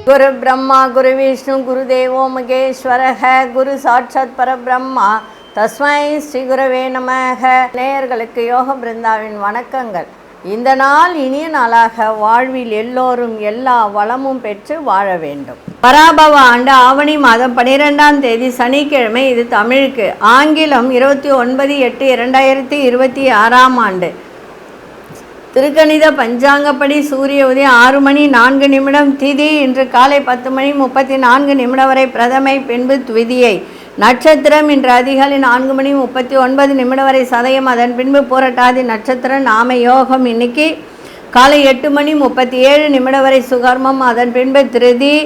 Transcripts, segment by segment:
குரு பிரம்மா குரு விஷ்ணு குரு தேவோ மகேஸ்வரஹ குரு சாட்சாத் பரபிரம்மா தஸ்மை ஸ்ரீ குருவே நமக. நேயர்களுக்கு யோக பிருந்தாவின் வணக்கங்கள். இந்த நாள் இனிய நாளாக வாழ்வில் எல்லோரும் எல்லா வளமும் பெற்று வாழ வேண்டும். பராபவ ஆண்டு ஆவணி மாதம் 12ஆம் தேதி சனிக்கிழமை. இது தமிழுக்கு. ஆங்கிலம் 29/8/2026 ஆண்டு. திருக்கணித பஞ்சாங்கப்படி சூரிய உதயம் 6:04 திதி இன்று காலை 10:34 வரை பிரதமை, பின்பு த்விதியை. நட்சத்திரம் இன்று அதிகாலை 4:39 வரை சதயம், அதன் பின்பு பூரட்டாதி நட்சத்திரம். நாம யோகம் இன்னைக்கு காலை 8:37 வரை சுகர்மம், அதன் பின்பு திருதி.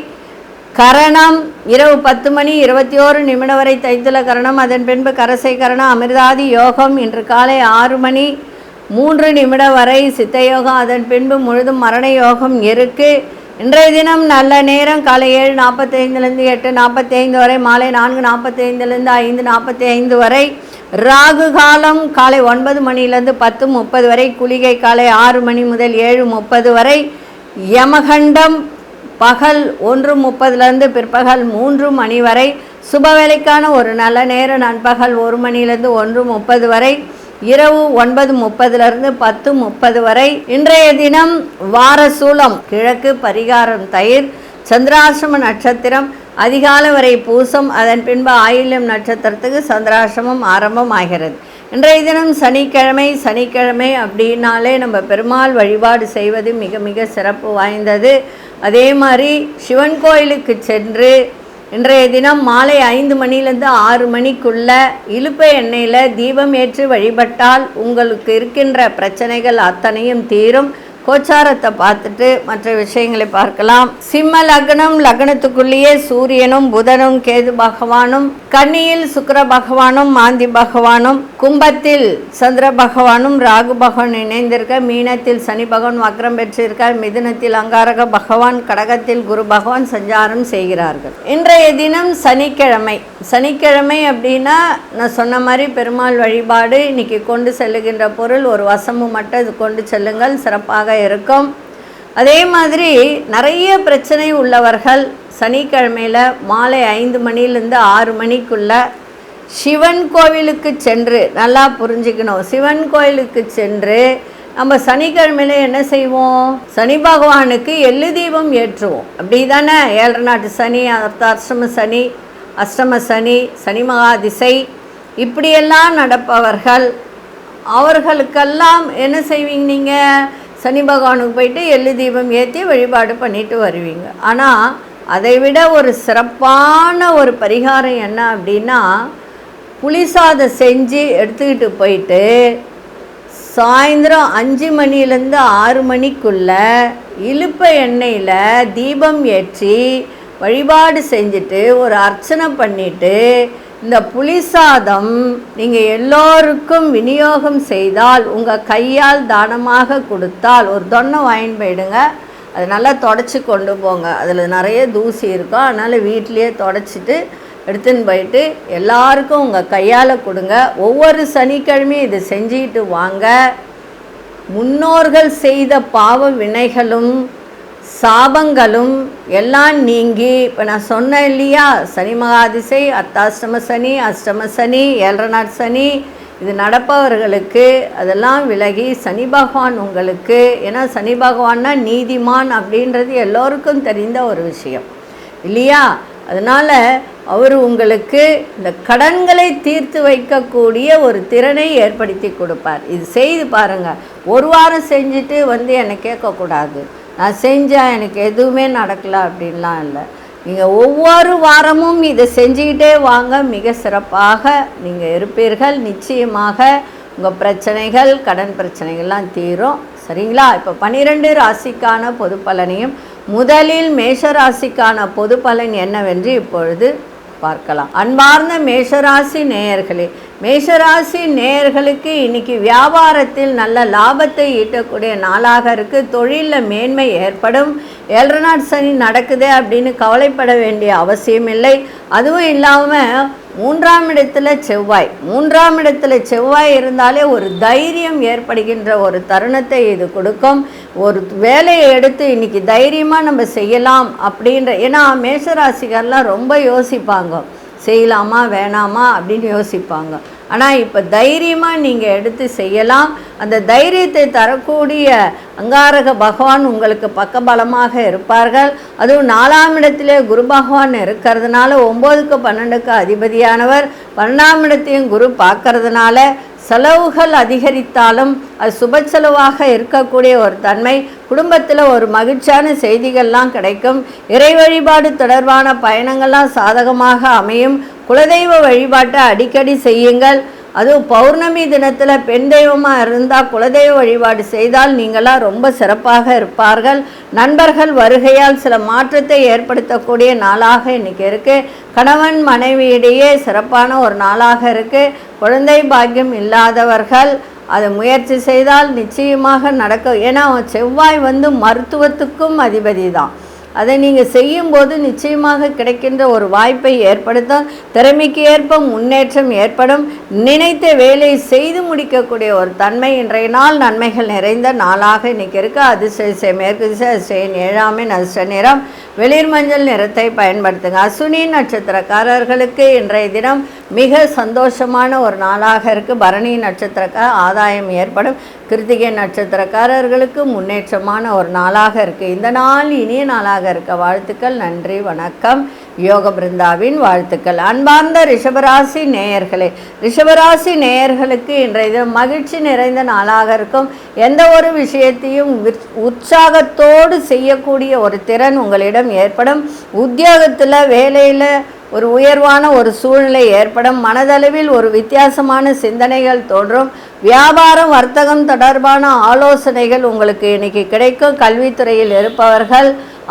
கரணம் இரவு 10:21 வரை தைத்துல கரணம், அதன் பின்பு கரசை கரணம். அமிர்தாதி யோகம் இன்று காலை 6:03 வரை சித்தயோகம், அதன் பின்பு முழுதும் மரண யோகம் இருக்கு. இன்றைய தினம் நல்ல நேரம் காலை 7:45 8:45 வரை, மாலை 4:45 5:45 வரை. ராகு காலம் காலை 9 10:30 வரை, குளிகை காலை 6 முதல் 7:30 வரை. யமகண்டம் பகல் 1:30 பிற்பகல் 3 வரை. சுபவேளைக்கான ஒரு நல்ல நேரம் நண்பகல் 1 1:30 வரை, இரவு 9:30 10:30 வரை. இன்றைய தினம் வார சூலம் கிழக்கு, பரிகாரம் தயிர். சந்திராசிரம நட்சத்திரம் அதிகாலை வரை பூசம், அதன் பின்பு ஆயில்யம் நட்சத்திரத்துக்கு சந்திராசிரமம் ஆரம்பம் ஆகிறது. இன்றைய தினம் சனிக்கிழமை. சனிக்கிழமை அப்படின்னாலே நம்ம பெருமாள் வழிபாடு செய்வது மிக மிக சிறப்பு வாய்ந்தது. அதே மாதிரி சிவன் கோயிலுக்கு சென்று இன்றைய தினம் மாலை 5 6 இலுப்பை எண்ணெயில் தீபம் ஏற்றி வழிபட்டால் உங்களுக்கு இருக்கின்ற பிரச்சனைகள் அத்தனையும் தீரும். கோச்சாரத்தை பார்த்துட்டு மற்ற விஷயங்களை பார்க்கலாம். சிம்ம லக்னம், லக்னத்துக்குள்ளேயே சூரியனும் புதனும் கேது பகவானும், கன்னியில் சுக்கிர பகவானும் மாந்தி பகவானும், கும்பத்தில் சந்திர பகவானும் ராகு பகவான் இணைந்திருக்க, மீனத்தில் சனி பகவான் வக்ரம் பெற்றிருக்கார், மிதுனத்தில் அங்காரக பகவான், கடகத்தில் குரு பகவான் சஞ்சாரம் செய்கிறார்கள். இன்றைய தினம் சனிக்கிழமை. சனிக்கிழமை அப்படின்னா நான் சொன்ன மாதிரி பெருமாள் வழிபாடு. இன்னைக்கு கொண்டு செல்லுகின்ற பொருள் ஒரு வசம்பு மட்டும் இது கொண்டு செல்லுங்கள், சிறப்பாக இருக்கும். அதே மாதிரி நிறைய பிரச்சனை உள்ளவர்கள் சனிக்கிழமையில் மாலை 5 6 சிவன் கோவிலுக்கு சென்று, நல்லா புரிஞ்சுக்கணும், சிவன் கோவிலுக்கு சென்று நம்ம சனிக்கிழமையில என்ன செய்வோம்? சனி பகவானுக்கு எள்ளு தீபம் ஏற்றுவோம். அப்படி தானே? 7 நாட்டு சனி, அர்த்தாஷ்டம சனி, அஷ்டம சனி, சனி மகாதிசை இப்படியெல்லாம் நடப்பவர்கள் அவர்களுக்கெல்லாம் என்ன செய்வீங்க? நீங்கள் சனி பகவானுக்கு போயிட்டு எள்ளு தீபம் ஏற்றி வழிபாடு பண்ணிட்டு வருவீங்க. ஆனால் அதை விட ஒரு சிறப்பான ஒரு பரிகாரம் என்ன அப்படின்னா, புளிசாதம் செஞ்சு எடுத்துக்கிட்டு போயிட்டு சாயந்தரம் 5 6 இலுப்பை எண்ணெயில் தீபம் ஏற்றி வழிபாடு செஞ்சுட்டு ஒரு அர்ச்சனை பண்ணிவிட்டு இந்த புளிசாதம் நீங்கள் எல்லோருக்கும் விநியோகம் செய்தால், உங்கள் கையால் தானமாக கொடுத்தால், ஒரு தொன்னை வாங்கிட்டு போயிடுங்க, அது நல்லா தொடச்சி கொண்டு போங்க. அதில் நிறைய தூசி இருக்கும், அதனால் வீட்டிலையே தொடச்சிட்டு எடுத்துன்னு போயிட்டு எல்லாருக்கும் உங்கள் கையால் கொடுங்க. ஒவ்வொரு சனிக்கிழமையும் இதை செஞ்சுக்கிட்டு வாங்க. முன்னோர்கள் செய்த பாவ வினைகளும் சாபங்களும் எல்லாம் நீங்கி, இப்போ நான் சொன்னேன் இல்லையா, சனி மகாதிசை, அர்த்தாஷ்டம சனி, அஷ்டம சனி, 7 நாட் சனி இது நடப்பவர்களுக்கு அதெல்லாம் விலகி சனி பகவான் உங்களுக்கு, ஏன்னா சனி பகவான்னா நீதிமான் அப்படின்றது எல்லோருக்கும் தெரிந்த ஒரு விஷயம் இல்லையா? அதனால் அவர் உங்களுக்கு இந்த கடன்களை தீர்த்து வைக்கக்கூடிய ஒரு திறனை ஏற்படுத்தி கொடுப்பார். இது செய்து பாருங்கள். ஒரு வாரம் செஞ்சுட்டு என்னை கேட்கக்கூடாது, நான் செஞ்சேன் எனக்கு எதுவுமே நடக்கலை அப்படின்லாம் இல்லை. நீங்கள் ஒவ்வொரு வாரமும் இதை செஞ்சுக்கிட்டே வாங்க, மிக சிறப்பாக நீங்கள் இருப்பீர்கள். நிச்சயமாக உங்கள் பிரச்சனைகள், கடன் பிரச்சனைகள்லாம் தீரும். சரிங்களா? இப்போ 12 ராசிக்கான பொது பலனையும், முதலில் மேஷ ராசிக்கான பொது பலன் என்னவென்று இப்பொழுது பார்க்கலாம். அன்பார்ந்த மேஷராசி நேயர்களே, மேஷராசி நேயர்களுக்கு இன்னைக்கு வியாபாரத்தில் நல்ல லாபத்தை ஈட்டக்கூடிய நாளாக இருக்குது. தொழிலில் மேன்மை ஏற்படும். 7 நாட் சனி நடக்குது அப்படின்னு கவலைப்பட வேண்டிய அவசியம் இல்லை. அதுவும் இல்லாமல் 3ஆம் இடத்துல செவ்வாய் இருந்தாலே ஒரு தைரியம் ஏற்படுகின்ற ஒரு தருணத்தை இது கொடுக்கும். ஒரு வேலையை எடுத்து இன்னைக்கு தைரியமாக நம்ம செய்யலாம் அப்படின்ற, ஏன்னா மேஷராசிகர்லாம் ரொம்ப யோசிப்பாங்க, செய்யலாமா வேணாமா அப்படின்னு யோசிப்பாங்க. ஆனால் இப்போ தைரியமாக நீங்கள் எடுத்து செய்யலாம். அந்த தைரியத்தை தரக்கூடிய அங்காரக பகவான் உங்களுக்கு பக்கபலமாக இருப்பார்கள். அதுவும் 4ஆம் இடத்திலே குரு பகவான் இருக்கிறதுனால 9க்கு 12க்கு அதிபதியானவர், 12ஆம் இடத்தையும் குரு பார்க்கறதுனால செலவுகள் அதிகரித்தாலும் அது சுப செலவாக இருக்கக்கூடிய ஒரு தன்மை. குடும்பத்தில் ஒரு மகிழ்ச்சியான செய்திகள்லாம் கிடைக்கும். இறை வழிபாடு தொடர்பான பயணங்கள்லாம் சாதகமாக அமையும். குலதெய்வ வழிபாட்டை அடிக்கடி செய்யுங்கள். அதுவும் பௌர்ணமி தினத்தில் பெண் தெய்வமாக இருந்தால் குலதெய்வ வழிபாடு செய்தால் நீங்களாம் ரொம்ப சிறப்பாக இருப்பார்கள். நண்பர்கள் வருகையால் சில மாற்றத்தை ஏற்படுத்தக்கூடிய நாளாக இன்றைக்கி இருக்குது. கணவன் மனைவியிடையே சிறப்பான ஒரு நாளாக இருக்குது. குழந்தை பாக்கியம் இல்லாதவர்கள் அதை முயற்சி செய்தால் நிச்சயமாக நடக்கும். ஏன்னா செவ்வாய் மருத்துவத்துக்கும் அதிபதி தான். அதை நீங்கள் செய்யும்போது நிச்சயமாக கிடைக்கின்ற ஒரு வாய்ப்பை ஏற்படுத்தும். திறமைக்கு ஏற்ப முன்னேற்றம் ஏற்படும். நினைத்த வேலையை செய்து முடிக்கக்கூடிய ஒரு தன்மை இன்றைய நாள் நன்மைகள் நிறைந்த நாளாக இன்றைக்கி இருக்குது. அதிர்ஷ்ட மேற்கு திசை, அதிர்ஷ்ட 7ஆம் எண், அதிர்ஷ்ட நிறம் வெளிர் மஞ்சள் நிறத்தை பயன்படுத்துங்க. அஸ்வினி நட்சத்திரக்காரர்களுக்கு இன்றைய தினம் மிக சந்தோஷமான ஒரு நாளாக இருக்குது. பரணி நட்சத்திரக்கார ஆதாயம் ஏற்படும். கிருத்திகை நட்சத்திரக்காரர்களுக்கு முன்னேற்றமான ஒரு நாளாக இருக்குது. இந்த நாள் இனிய நாளாக இருக்க வாழ்த்துக்கள். நன்றி, வணக்கம். யோக பிருந்தாவின் வாழ்த்துக்கள். அன்பார்ந்த ரிஷபராசி நேயர்களே, ரிஷபராசி நேயர்களுக்கு இன்றைய மகிழ்ச்சி நிறைந்த நாளாக இருக்கும். எந்த ஒரு விஷயத்தையும் உற்சாகத்தோடு செய்யக்கூடிய ஒரு திறன் உங்களிடம் ஏற்படும். உத்தியோகத்தில் வேலையில் ஒரு உயர்வான ஒரு சூழ்நிலை ஏற்படும். மனதளவில் ஒரு வித்தியாசமான சிந்தனைகள் தோன்றும். வியாபாரம் வர்த்தகம் தொடர்பான ஆலோசனைகள் உங்களுக்கு இன்னைக்கு கிடைக்கும். கல்வித்துறையில் இருப்பவர்கள்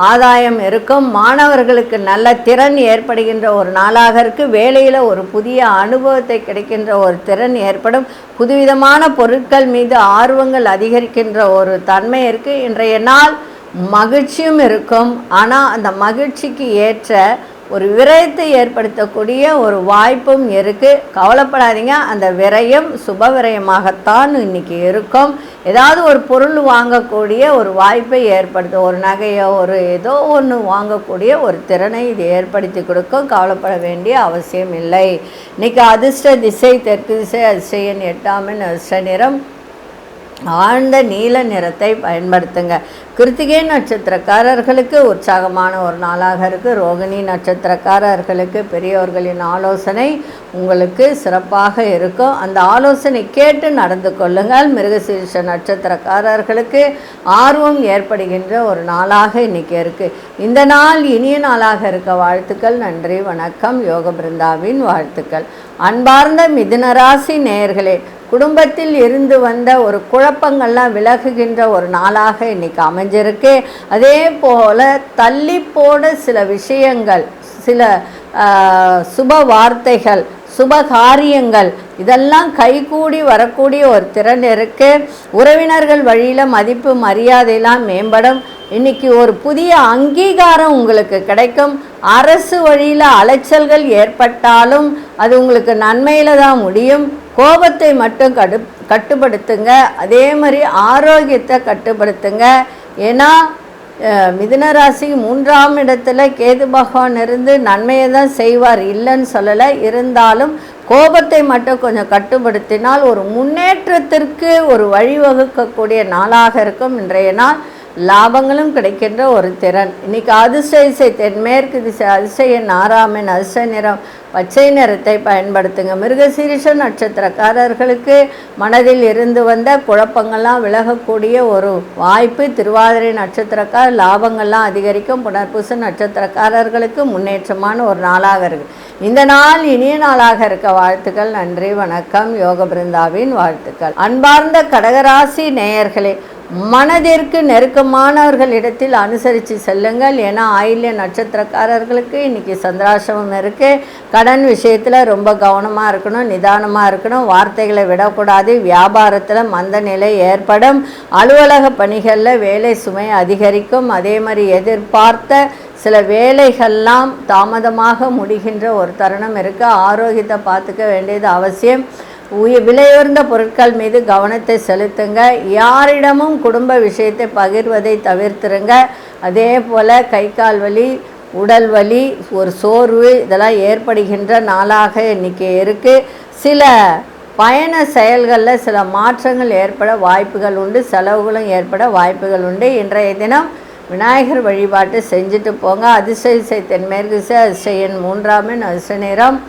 ஆதாயம் இருக்கும். மாணவர்களுக்கு நல்ல திறன் ஏற்படுகின்ற ஒரு நாளாக இருக்குது. வேலையில் ஒரு புதிய அனுபவத்தை கிடைக்கின்ற ஒரு திறன் ஏற்படும். புதுவிதமான பொருட்கள் மீது ஆர்வங்கள் அதிகரிக்கின்ற ஒரு தன்மை இருக்குது. இன்றைய நாள் மகிழ்ச்சியும் இருக்கும். ஆனால் அந்த மகிழ்ச்சிக்கு ஏற்ற ஒரு விரயத்தை ஏற்படுத்தக்கூடிய ஒரு வாய்ப்பும் இருக்குது. கவலைப்படாதீங்க, அந்த விரயம் சுப விரயமாகத்தான் இன்றைக்கி இருக்கும். ஏதாவது ஒரு பொருள் வாங்கக்கூடிய ஒரு வாய்ப்பை ஏற்படுத்தும். ஒரு நகையோ ஒரு ஏதோ ஒன்று வாங்கக்கூடிய ஒரு திறனை இது ஏற்படுத்தி கொடுக்கும். கவலைப்பட வேண்டிய அவசியம் இல்லை. இன்றைக்கி அதிர்ஷ்ட திசை தெற்கு திசை, அதிர்ஷ்ட எண் 8ஆம் எண், அதிர்ஷ்ட நிறம் ஆழ்ந்த நீல நிறத்தை பயன்படுத்துங்க. கிருத்திகை நட்சத்திரக்காரர்களுக்கு உற்சாகமான ஒரு நாளாக இருக்குது. ரோகிணி நட்சத்திரக்காரர்களுக்கு பெரியவர்களின் ஆலோசனை உங்களுக்கு சிறப்பாக இருக்கும். அந்த ஆலோசனை கேட்டு நடந்து கொள்ளுங்கள். மிருகசீரிஷ நட்சத்திரக்காரர்களுக்கு ஆர்வம் ஏற்படுகின்ற ஒரு நாளாக இன்றைக்கி இருக்குது. இந்த நாள் இனிய நாளாக இருக்க வாழ்த்துக்கள். நன்றி, வணக்கம். யோக பிருந்தாவின் வாழ்த்துக்கள். அன்பார்ந்த மிதுனராசி நேயர்களே, குடும்பத்தில் இருந்து வந்த ஒரு குழப்பங்கள்லாம் விலகுகின்ற ஒரு நாளாக இன்றைக்கி அமைஞ்சிருக்கு. அதே போல் தள்ளி போன சில விஷயங்கள், சில சுப வார்த்தைகள், சுப காரியங்கள் இதெல்லாம் கைகூடி வரக்கூடிய ஒரு திறன் இருக்குது. உறவினர்கள் வழியில் மதிப்பு மரியாதையெல்லாம் மேம்படும். இன்றைக்கி ஒரு புதிய அங்கீகாரம் உங்களுக்கு கிடைக்கும். அரசு வழியில் அலைச்சல்கள் ஏற்பட்டாலும் அது உங்களுக்கு நன்மையில் தான் முடியும். கோபத்தை மட்டும் கட்டுப்படுத்துங்க. அதே மாதிரி ஆரோக்கியத்தை கட்டுப்படுத்துங்க. ஏன்னா மிதுனராசி 3ஆம் இடத்துல கேது பகவான் இருந்து நன்மையை தான் செய்வார், இல்லைன்னு சொல்லலை. இருந்தாலும் கோபத்தை மட்டும் கொஞ்சம் கட்டுப்படுத்தினால் ஒரு முன்னேற்றத்திற்கு ஒரு வழிவகுக்கக்கூடிய நாளாக இருக்கும். இன்றைய நாள் லாபங்களும் கிடைக்கின்ற ஒரு திறன். இன்றைக்கி அதிர்ஷ்ட திசை தென்மேற்கு திசை, அதிர்ஷ்ட எண் 6ஆம் எண், அதிர்ஷ்ட நிறம் பச்சை நிறத்தை பயன்படுத்துங்க. மிருகசீரிஷ நட்சத்திரக்காரர்களுக்கு மனதில் இருந்து வந்த குழப்பங்கள்லாம் விலகக்கூடிய ஒரு வாய்ப்பு. திருவாதிரை நட்சத்திரக்கார லாபங்கள்லாம் அதிகரிக்கும். புனர்பூச நட்சத்திரக்காரர்களுக்கு முன்னேற்றமான ஒரு நாளாக இருக்குது. இந்த நாள் இனிய நாளாக இருக்க வாழ்த்துக்கள். நன்றி, வணக்கம். யோக பிருந்தாவின் வாழ்த்துக்கள். அன்பார்ந்த கடகராசி நேயர்களே, மனதிற்கு நெருக்கமானவர்களிடத்தில் அனுசரித்து செல்லுங்கள். ஏன்னா ஆயில்ய நட்சத்திரக்காரர்களுக்கு இன்றைக்கி சந்திராசிரமம் இருக்குது. கடன் விஷயத்தில் ரொம்ப கவனமாக இருக்கணும், நிதானமாக இருக்கணும், வார்த்தைகளை விடக்கூடாது. வியாபாரத்தில் மந்த நிலை ஏற்படும். அலுவலக பணிகளில் வேலை சுமை அதிகரிக்கும். அதே மாதிரி எதிர்பார்த்த சில வேலைகள்லாம் தாமதமாக முடிகின்ற ஒரு தருணம் இருக்குது. ஆரோக்கியத்தை பார்த்துக்க வேண்டியது அவசியம். விலையுயர்ந்த பொருட்கள் மீது கவனத்தை செலுத்துங்க. யாரிடமும் குடும்ப விஷயத்தை பகிர்வதை தவிர்த்துருங்க. அதே போல் கை கால் வலி, உடல் வலி, ஒரு சோர்வு இதெல்லாம் ஏற்படுகின்ற நாளாக இன்றைக்கி இருக்குது. சில பயண செயல்களில் சில மாற்றங்கள் ஏற்பட வாய்ப்புகள் உண்டு. செலவுகளும் ஏற்பட வாய்ப்புகள் உண்டு. இன்றைய தினம் விநாயகர் வழிபாட்டு செஞ்சுட்டு போங்க. அதிசய தென்மேற்கு அதிசயன் 3ஆம் எண், அதிர்ஷ்ட நிறம்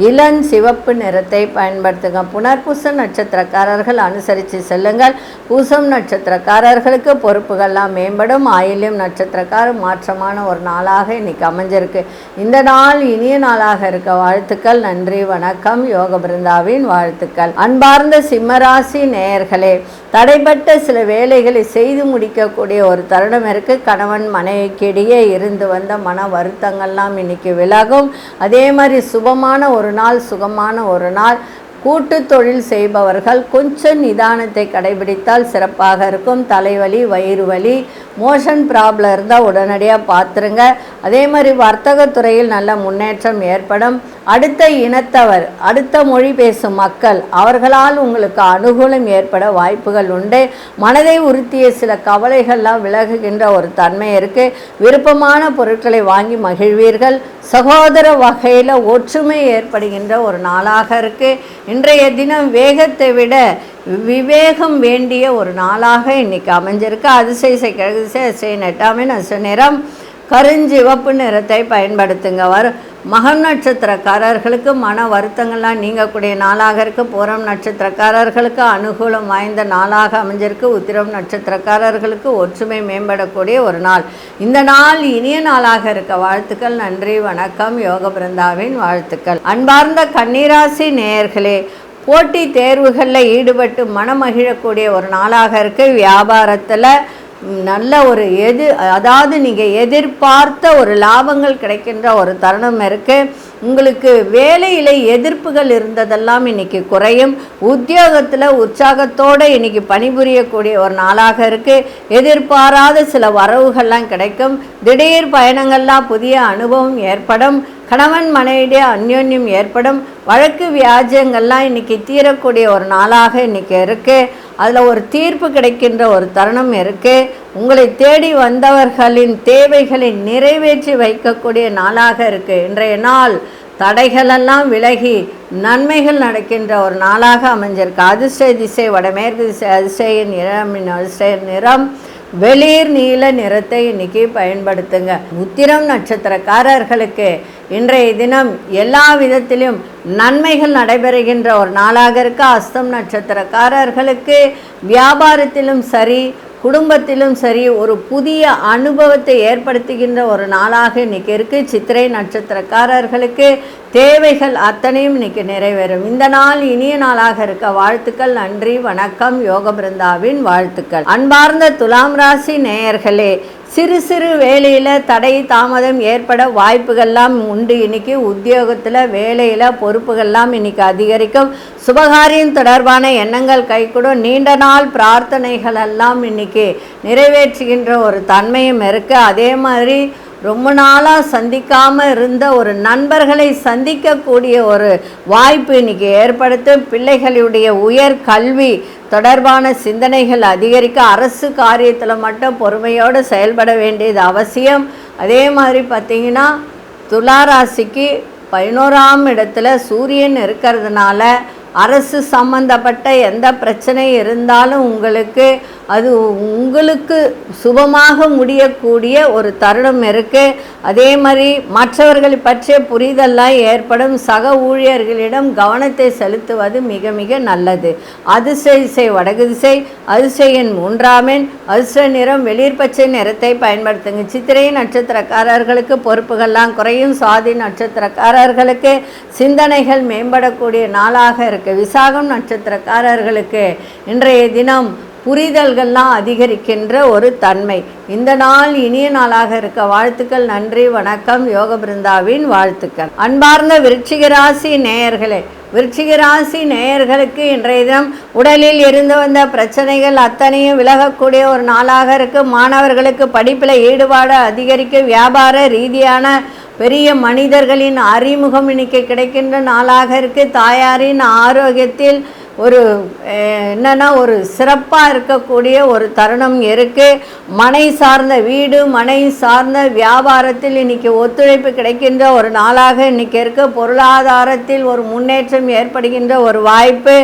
இளம் சிவப்பு நிறத்தை பயன்படுத்துங்க. புனர்பூச நட்சத்திரக்காரர்கள் அனுசரித்து செல்லுங்கள். பூசம் நட்சத்திரக்காரர்களுக்கு பொறுப்புகள்லாம் மேம்படும். ஆயில்யம் நட்சத்திரக்காரர் மாற்றமான ஒரு நாளாக இன்றைக்கி அமைஞ்சிருக்கு. இந்த நாள் இனிய நாளாக இருக்க வாழ்த்துக்கள். நன்றி, வணக்கம். யோக பிருந்தாவின் வாழ்த்துக்கள். அன்பார்ந்த சிம்மராசி நேயர்களே, தடைப்பட்ட சில வேலைகளை செய்து முடிக்கக்கூடிய ஒரு தருணம் இருக்குது. கணவன் மனைவிக்கு இடையே இருந்து வந்த மன வருத்தங்கள்லாம் இன்றைக்கி விலகும். அதே மாதிரி சுபமான ஒரு நாள், சுகமான ஒரு நாள். கூட்டு தொழில் செய்பவர்கள் கொஞ்சம் நிதானத்தை கடைபிடித்தால் சிறப்பாக இருக்கும். தலைவலி, வயிறு வலி, மோஷன் ப்ராப்ளம் இருந்தால் உடனடியாக பார்த்துருங்க. அதே மாதிரி வர்த்தகத்துறையில் நல்ல முன்னேற்றம் ஏற்படும். அடுத்த இனத்தவர், அடுத்த மொழி பேசும் மக்கள், அவர்களால் உங்களுக்கு அனுகூலம் ஏற்பட வாய்ப்புகள் உண்டு. மனதை உறுத்திய சில கவலைகள்லாம் விலகுகின்ற ஒரு தன்மை இருக்குது. விருப்பமான பொருட்களை வாங்கி மகிழ்வீர்கள். சகோதர வகையில் ஒற்றுமை ஏற்படுகின்ற ஒரு நாளாக இருக்குது. இன்றைய தினம் வேகத்தை விட விவேகம் வேண்டிய ஒரு நாளாக இன்றைக்கி அமைஞ்சிருக்கு. அதிசய கிழக்கு திசை 8ஆம் எண், அதிர்ஷ்ட நிறம் கருஞ்சிவப்பு நிறத்தை பயன்படுத்துங்க. மகம் நட்சத்திரக்காரர்களுக்கு மன வருத்தங்கள்லாம் நீங்கக்கூடிய நாளாக இருக்குது. பூரம் நட்சத்திரக்காரர்களுக்கு அனுகூலம் வாய்ந்த நாளாக அமைஞ்சிருக்கு. உத்திரம் நட்சத்திரக்காரர்களுக்கு ஒற்றுமை மேம்படக்கூடிய ஒரு நாள். இந்த நாள் இனிய நாளாக இருக்க வாழ்த்துக்கள். நன்றி, வணக்கம். யோக பிருந்தாவின் வாழ்த்துக்கள். அன்பார்ந்த கன்னிராசி நேயர்களே, போட்டி தேர்வுகளில் ஈடுபட்டு மனமகிழக்கூடிய ஒரு நாளாக இருக்குது. வியாபாரத்தில் நல்ல ஒரு அதாவது நீங்கள் எதிர்பார்த்த ஒரு லாபங்கள் கிடைக்கின்ற ஒரு தருணம் இருக்குது. உங்களுக்கு வேலையில் எதிர்ப்புகள் இருந்ததெல்லாம் இன்றைக்கி குறையும். உத்தியோகத்தில் உற்சாகத்தோடு இன்றைக்கி பணிபுரியக்கூடிய ஒரு நாளாக இருக்குது. எதிர்பாராத சில வரவுகள்லாம் கிடைக்கும். திடீர் பயணங்கள்லாம் புதிய அனுபவம் ஏற்படும். கணவன் மனைவிடைய அந்யோன்யம் ஏற்படும். வழக்கு வியாஜ்யங்கள்லாம் இன்றைக்கி தீரக்கூடிய ஒரு நாளாக இன்றைக்கி இருக்குது. அதில் ஒரு தீர்ப்பு கிடைக்கின்ற ஒரு தருணம் இருக்குது. உங்களை தேடி வந்தவர்களின் தேவைகளை நிறைவேற்றி வைக்கக்கூடிய நாளாக இருக்குது. இன்றைய நாள் தடைகளெல்லாம் விலகி நன்மைகள் நடக்கின்ற ஒரு நாளாக அமைஞ்சிருக்கு. அதிர்ஷ்ட திசை வடமேற்கு திசை, அதிர்ஷ்ட நிறம் வெளிர் நீல நிறத்தை இன்றைக்கி பயன்படுத்துங்க. உத்திரம் நட்சத்திரக்காரர்களுக்கு இன்றைய தினம் எல்லா விதத்திலும் நன்மைகள் நடைபெறுகின்ற ஒரு நாளாக இருக்க. அஸ்தம் நட்சத்திரக்காரர்களுக்கு வியாபாரத்திலும் சரி, குடும்பத்திலும் சரி, ஒரு புதிய அனுபவத்தை ஏற்படுத்துகின்ற ஒரு நாளாக இன்றைக்கி இருக்குது. சித்திரை நட்சத்திரக்காரர்களுக்கு தேவைகள் அத்தனையும் இன்றைக்கி நிறைவேறும். இந்த நாள் இனிய நாளாக இருக்க வாழ்த்துக்கள். நன்றி, வணக்கம். யோக பிருந்தாவின் வாழ்த்துக்கள். அன்பார்ந்த துலாம் ராசி நேயர்களே, சிறு சிறு வேலையில் தடை தாமதம் ஏற்பட வாய்ப்புகள்லாம் உண்டு. இன்றைக்கி உத்தியோகத்தில் வேலையில் பொறுப்புகள்லாம் இன்றைக்கி அதிகரிக்கும். சுபகாரியம் தொடர்பான எண்ணங்கள் கைகூடும். நீண்ட நாள் பிரார்த்தனைகளெல்லாம் இன்றைக்கி நிறைவேற்றுகின்ற ஒரு தன்மையும் இருக்குது. அதே மாதிரி ரொம்ப நாளாக சந்திக்காமல் இருந்த ஒரு நண்பர்களை சந்திக்கக்கூடிய ஒரு வாய்ப்பு இன்றைக்கி ஏற்படுத்தும். பிள்ளைகளுடைய உயர் கல்வி தொடர்பான சிந்தனைகள் அதிகரிக்க. அரசு காரியத்தில் மட்டும் பொறுமையோடு செயல்பட வேண்டியது அவசியம். அதே மாதிரி பார்த்திங்கன்னா துளாராசிக்கு 11ஆம் இடத்துல சூரியன் இருக்கிறதுனால அரசு சம்பந்தப்பட்ட எந்த பிரச்சனை இருந்தாலும் உங்களுக்கு சுபமாக முடியக்கூடிய ஒரு தருணம் இருக்குது. அதே மாதிரி மற்றவர்களை பற்றிய புரிதல்லாம் ஏற்படும். சக ஊழியர்களிடம் கவனத்தை செலுத்துவது மிக மிக நல்லது. அதிர்ஷ்ட திசை வடக்கு திசை, அதிர்ஷ்ட எண் 3ஆம் எண், அதிர்ஷ்ட நிறம் வெளிர் பச்சை நிறத்தை பயன்படுத்துங்க. சித்திரை நட்சத்திரக்காரர்களுக்கு பொறுப்புகள்லாம் குறையும். சுவாதி நட்சத்திரக்காரர்களுக்கு சிந்தனைகள் மேம்படக்கூடிய நாளாக இருக்குது. விசாகம் நட்சத்திரக்காரர்களுக்கு இன்றைய தினம் புரிதல்கள்லாம் அதிகரிக்கின்ற ஒரு தன்மை. இந்த நாள் இனிய நாளாக இருக்க வாழ்த்துக்கள். நன்றி, வணக்கம். யோக பிருந்தாவின் வாழ்த்துக்கள். அன்பார்ந்த விருச்சிக ராசி நேயர்களே, விருச்சிக ராசி நேயர்களுக்கு இன்றைய தினம் உடலில் இருந்து வந்த பிரச்சனைகள் அத்தனையும் விலகக்கூடிய ஒரு நாளாக இருக்கு. மாணவர்களுக்கு படிப்பில் ஈடுபாடு அதிகரிக்க, வியாபார ரீதியான பெரிய மனிதர்களின் அறிமுகம் இன்னைக்கு கிடைக்கின்ற நாளாக இருக்கு. தாயாரின் ஆரோக்கியத்தில் ஒரு சிறப்பாக இருக்கக்கூடிய ஒரு தருணம் இருக்குது. மனை சார்ந்த வீடு, மனை சார்ந்த வியாபாரத்தில் இன்றைக்கி ஒத்துழைப்பு கிடைக்கின்ற ஒரு நாளாக இன்றைக்கி இருக்குது. பொருளாதாரத்தில் ஒரு முன்னேற்றம் ஏற்படுகின்ற ஒரு வாய்ப்பு.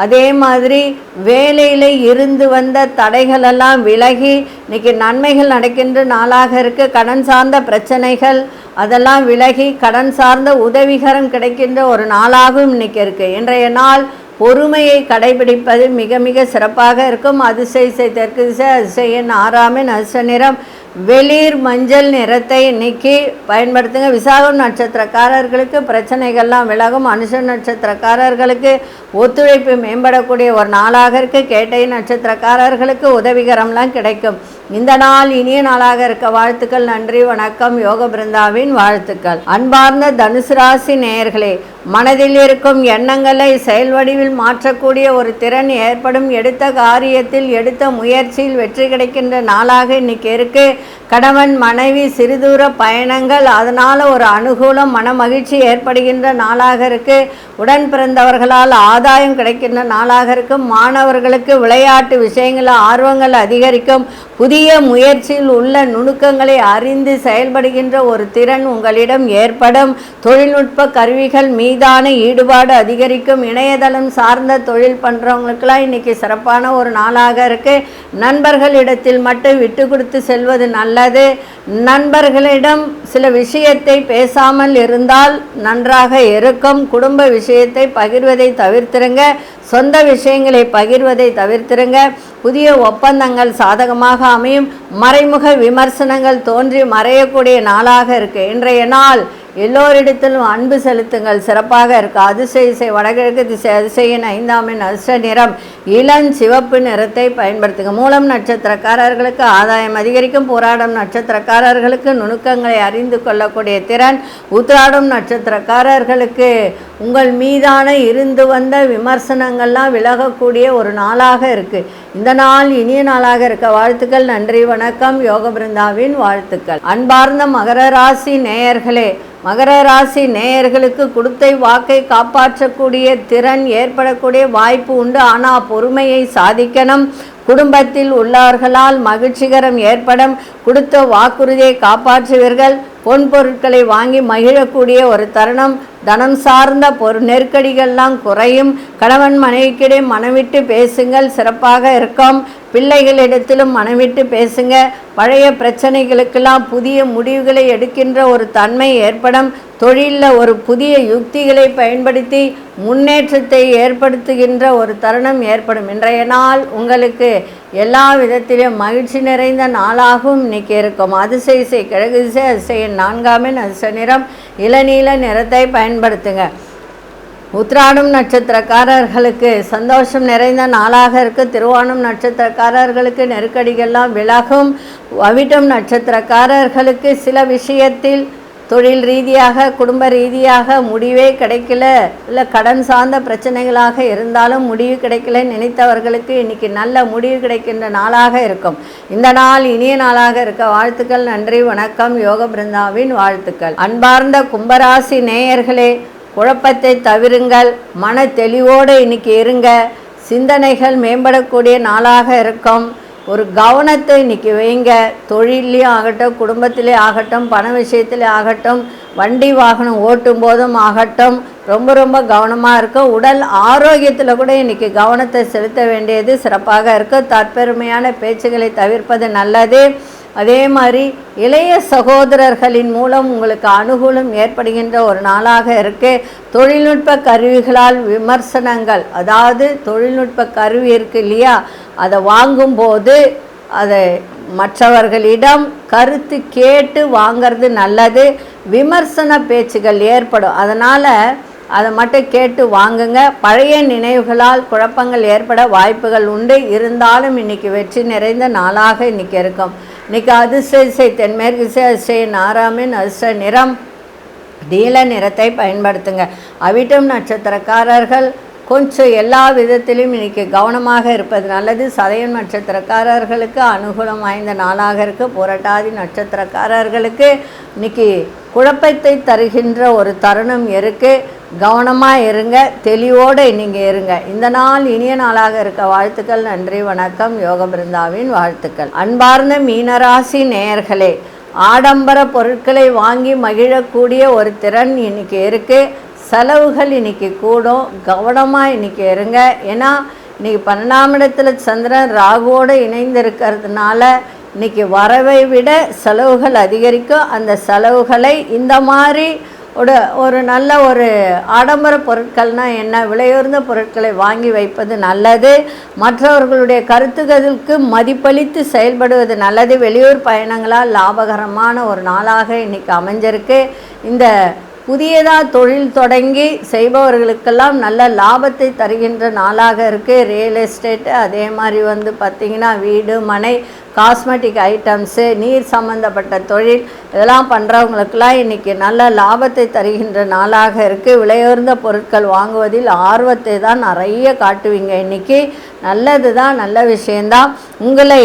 அதே மாதிரி வேலையில் இருந்து வந்த தடைகளெல்லாம் விலகி இன்றைக்கி நன்மைகள் நடக்கின்ற நாளாக இருக்குது. கடன் சார்ந்த பிரச்சனைகள் அதெல்லாம் விலகி கடன் சார்ந்த உதவிகரம் கிடைக்கின்ற ஒரு நாளாகவும் இன்றைக்கி இருக்குது. இன்றைய நாள் பொறுமையை கடைபிடிப்பது மிக மிக சிறப்பாக இருக்கும். அதிசய தெற்கு திசை, அதிசயன் 6 அதிர்ஷ்ட நிறம் வெளிர் மஞ்சள் நிறத்தை இன்னைக்கு பயன்படுத்துங்க. விசாகம் நட்சத்திரக்காரர்களுக்கு பிரச்சனைகள்லாம் விலகும். அனுஷ நட்சத்திரக்காரர்களுக்கு ஒத்துழைப்பு மேம்படக்கூடிய ஒரு நாளாக இருக்குது. கேட்டை நட்சத்திரக்காரர்களுக்கு உதவிகரம்லாம் கிடைக்கும். இந்த நாள் இனிய நாளாக இருக்க வாழ்த்துக்கள். நன்றி, வணக்கம். யோக பிருந்தாவின் வாழ்த்துக்கள். அன்பார்ந்த தனுசு ராசி நேயர்களே, மனதில் இருக்கும் எண்ணங்களை செயல் வடிவில் மாற்றக்கூடிய ஒரு திறன் ஏற்படும். எடுத்த காரியத்தில் எடுத்த முயற்சியில் வெற்றி கிடைக்கின்ற நாளாக இன்னைக்கு இருக்கு. கணவன் மனைவி சிறுதூர பயணங்கள், அதனால் ஒரு அனுகூலம் மன மகிழ்ச்சி ஏற்படுகின்ற நாளாக இருக்கு. உடன் பிறந்தவர்களால் ஆதாயம் கிடைக்கின்ற நாளாக இருக்கும். மாணவர்களுக்கு விளையாட்டு விஷயங்கள் ஆர்வங்கள் அதிகரிக்கும். புதிய முயற்சியில் உள்ள நுணுக்கங்களை அறிந்து செயல்படுகின்ற ஒரு திறன் உங்களிடம் ஏற்படும். தொழில்நுட்ப கருவிகள் மீதான ஈடுபாடு அதிகரிக்கும். இணையதளம் சார்ந்த தொழில் பண்ணுறவங்களுக்கெல்லாம் இன்றைக்கி சிறப்பான ஒரு நாளாக இருக்குது. நண்பர்களிடத்தில் மட்டும் விட்டு கொடுத்து செல்வது நல்லது. நண்பர்களிடம் சில விஷயத்தை பேசாமல் இருந்தால் நன்றாக இருக்கும். குடும்ப விஷயத்தை பகிர்வதை தவிர்த்திருங்க. சொந்த விஷயங்களை பகிர்வதை தவிர்த்திருங்க. புதிய ஒப்பந்தங்கள் சாதகமாக அமையும். மறைமுக விமர்சனங்கள் தோன்றி மறையக்கூடிய நாளாக இருக்குது. இன்றைய நாள் எல்லோரிடத்திலும் அன்பு செலுத்துங்கள், சிறப்பாக இருக்கு. அதிசய வடகிழக்கு திசை, அதிசயின் 5 அதிர்ஷ்ட நிறம் இளஞ்சிவப்பு நிறத்தை பயன்படுத்துங்க. மூலம் நட்சத்திரக்காரர்களுக்கு ஆதாயம் அதிகரிக்கும். போராடும் நட்சத்திரக்காரர்களுக்கு நுணுக்கங்களை அறிந்து கொள்ளக்கூடிய திறன். உத்திராடும் நட்சத்திரக்காரர்களுக்கு உங்கள் மீதான இருந்து வந்த விமர்சனங்கள்லாம் விலகக்கூடிய ஒரு நாளாக இருக்குது. இந்த நாள் இனிய நாளாக இருக்க வாழ்த்துக்கள். நன்றி, வணக்கம். யோக பிருந்தாவின் வாழ்த்துக்கள். அன்பார்ந்த மகர ராசி நேயர்களே, மகர ராசி நேயர்களுக்கு கொடுத்த வாக்கை காப்பாற்றக்கூடிய திறன் ஏற்படக்கூடிய வாய்ப்பு உண்டு. ஆனால் பொறுமையை சாதிக்கணும். குடும்பத்தில் உள்ளவர்களால் மகிழ்ச்சிகரம் ஏற்படும். கொடுத்த வாக்குறுதியை காப்பாற்றுவீர்கள். பொன் பொருட்களை வாங்கி மகிழக்கூடிய ஒரு தருணம். தனம் சார்ந்த நெருக்கடிகள்லாம் குறையும். கணவன் மனைவிக்கிடையே மனவிட்டு பேசுங்கள், சிறப்பாக இருக்கும். பிள்ளைகளிடத்திலும் மனவிட்டு பேசுங்க. பழைய பிரச்சனைகளுக்கெல்லாம் புதிய முடிவுகளை எடுக்கின்ற ஒரு தன்மை ஏற்படும். தொழிலில் ஒரு புதிய யுக்திகளை பயன்படுத்தி முன்னேற்றத்தை ஏற்படுத்துகின்ற ஒரு தருணம் ஏற்படும். இன்றைய நாள் உங்களுக்கு எல்லா விதத்திலும் மகிழ்ச்சி நிறைந்த நாளாகவும் இன்னைக்கு இருக்கும். அதிசய கிழக்கு திசை, அதிசயன் 4 அதிர்ஷ்ட நிறம் இளநீல நிறத்தை பயன்படுத்துங்க. உத்திராடம் நட்சத்திரக்காரர்களுக்கு சந்தோஷம் நிறைந்த நாளாக இருக்குது. திருவோணம் நட்சத்திரக்காரர்களுக்கு நெருக்கடிகள்லாம் விலகும். அவிட்டம் நட்சத்திரக்காரர்களுக்கு சில விஷயத்தில் தொழில் ரீதியாக குடும்ப ரீதியாக முடிவே கிடைக்கல, இல்லை கடன் சார்ந்த பிரச்சனைகளாக இருந்தாலும் முடிவு கிடைக்கல நினைத்தவர்களுக்கு இன்றைக்கி நல்ல முடிவு கிடைக்கின்ற நாளாக இருக்கும். இந்த நாள் இனிய நாளாக இருக்க வாழ்த்துக்கள். நன்றி, வணக்கம். யோக பிருந்தாவின் வாழ்த்துக்கள். அன்பார்ந்த கும்பராசி நேயர்களே, குழப்பத்தை தவிருங்கள். மன தெளிவோடு இன்னைக்கு இருங்க. சிந்தனைகள் மேம்படக்கூடிய நாளாக இருக்கும். ஒரு கவனத்தை இன்றைக்கி வைங்க. தொழிலையும் ஆகட்டும், குடும்பத்திலே ஆகட்டும், பண விஷயத்திலே ஆகட்டும், வண்டி வாகனம் ஓட்டும் போதும் ஆகட்டும், ரொம்ப ரொம்ப கவனமாக இருக்கும். உடல் ஆரோக்கியத்தில் கூட இன்றைக்கி கவனத்தை செலுத்த வேண்டியது சிறப்பாக இருக்கும். தற்பெருமையான பேச்சுகளை தவிர்ப்பது நல்லது. அதே மாதிரி இளைய சகோதரர்களின் மூலம் உங்களுக்கு அனுகூலம் ஏற்படுகின்ற ஒரு நாளாக இருக்குது. தொழில்நுட்ப கருவிகளால் விமர்சனங்கள், அதாவது தொழில்நுட்ப கருவி இருக்குது இல்லையா, அதை வாங்கும்போது அதை மற்றவர்களிடம் கருத்து கேட்டு வாங்கிறது நல்லது. விமர்சன பேச்சுகள் ஏற்படும். அதனால் அதை மட்டும் கேட்டு வாங்குங்க. பழைய நினைவுகளால் குழப்பங்கள் ஏற்பட வாய்ப்புகள் உண்டு. இருந்தாலும் இன்றைக்கி வெற்றி நிறைந்த நாளாக இன்றைக்கி இருக்கும். இன்றைக்கி அதிர்ஷ்ட திசை தென்மேற்கு திசை, அதிர்ஷ்ட நாராமின், அதிர்ஷ்ட நிறம் நீல நிறத்தை பயன்படுத்துங்க. அவிட்டம் நட்சத்திரக்காரர்கள் கொஞ்சம் எல்லா விதத்திலும் இன்றைக்கி கவனமாக இருப்பது நல்லது. சதயம் நட்சத்திரக்காரர்களுக்கு அனுகூலம் வாய்ந்த நாளாக இருக்குது. புரட்டாதி நட்சத்திரக்காரர்களுக்கு இன்றைக்கி குழப்பத்தை தருகின்ற ஒரு தருணம் இருக்குது. கவனமாக இருங்க, தெளிவோடு நீங்கள் இருங்க. இந்த நாள் இனிய நாளாக இருக்க வாழ்த்துக்கள். நன்றி, வணக்கம். யோக பிருந்தாவின் வாழ்த்துக்கள். அன்பார்ந்த மீனராசி நேயர்களே, ஆடம்பர பொருட்களை வாங்கி மகிழக்கூடிய ஒரு திறன் இன்றைக்கி இருக்குது. செலவுகள் இன்றைக்கி கூடும். கவனமாக இன்றைக்கி இருங்க. ஏன்னா இன்றைக்கி 12ஆம் இடத்துல சந்திரன் ராகுவோடு இணைந்து இருக்கிறதுனால இன்றைக்கி வரவை விட செலவுகள் அதிகரிக்கும். அந்த செலவுகளை இந்த மாதிரி ஒரு நல்ல ஒரு ஆடம்பர பொருட்கள்னால் என்ன, விலையுயர்ந்த பொருட்களை வாங்கி வைப்பது நல்லது. மற்றவர்களுடைய கருத்துக்களுக்கு மதிப்பளித்து செயல்படுவது நல்லது. வெளியூர் பயணங்களால் லாபகரமான ஒரு நாளாக இன்றைக்கி அமைஞ்சிருக்கு. இந்த புதியதாக தொழில் தொடங்கி செய்பவர்களுக்கெல்லாம் நல்ல லாபத்தை தருகின்ற நாளாக இருக்குது. ரியல் எஸ்டேட்டு, அதே மாதிரி பார்த்திங்கன்னா வீடு மனை, காஸ்மெட்டிக் ஐட்டம்ஸு, நீர் சம்மந்தப்பட்ட தொழில் இதெல்லாம் பண்ணுறவங்களுக்கெல்லாம் இன்றைக்கி நல்ல லாபத்தை தருகின்ற நாளாக இருக்குது. விலையுயர்ந்த பொருட்கள் வாங்குவதில் ஆர்வத்தை தான் நிறைய காட்டுவீங்க. இன்றைக்கி நல்லது தான், நல்ல விஷயந்தான். உங்களை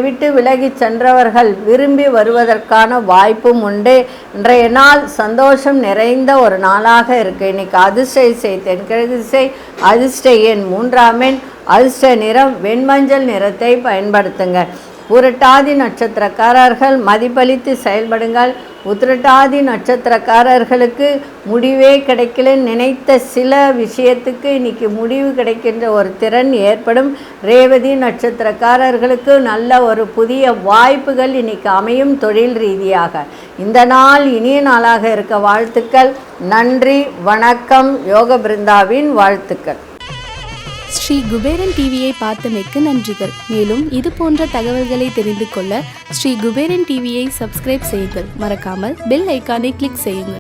விட்டு விலகி சென்றவர்கள் விரும்பி வருவதற்கான வாய்ப்பும் உண்டு. இன்றைய நாள் சந்தோஷம் நிறைந்த ஒரு நாளாக இருக்குது. இன்றைக்கி அதிர்ஷ்ட திசை தென்கிழக்கு திசை, அதிர்ஷ்ட எண் 3ஆம் எண், அதிர்ஷ்ட நிறம் வெண்மஞ்சள் நிறத்தை பயன்படுத்துங்க. புரட்டாதி நட்சத்திரக்காரர்கள் மதிப்பளித்து செயல்படுங்கள். உத்திரட்டாதி நட்சத்திரக்காரர்களுக்கு முடிவே கிடைக்கல, நினைத்த சில விஷயத்துக்கு இன்றைக்கி முடிவு கிடைக்கின்ற ஒரு திறன் ஏற்படும். ரேவதி நட்சத்திரக்காரர்களுக்கு நல்ல ஒரு புதிய வாய்ப்புகள் இன்றைக்கி அமையும் தொழில் ரீதியாக. இந்த நாள் இனிய நாளாக இருக்க வாழ்த்துக்கள். நன்றி, வணக்கம். யோக பிருந்தாவின் வாழ்த்துக்கள். ஸ்ரீ குபேரன் டிவியை பார்த்தமைக்கு நன்றிகள். மேலும் இது போன்ற தகவல்களை தெரிந்து கொள்ள ஸ்ரீ குபேரன் டிவியை சப்ஸ்கிரைப் செய்யுங்கள். மறக்காமல் பெல் ஐக்கானை கிளிக் செய்யுங்கள்.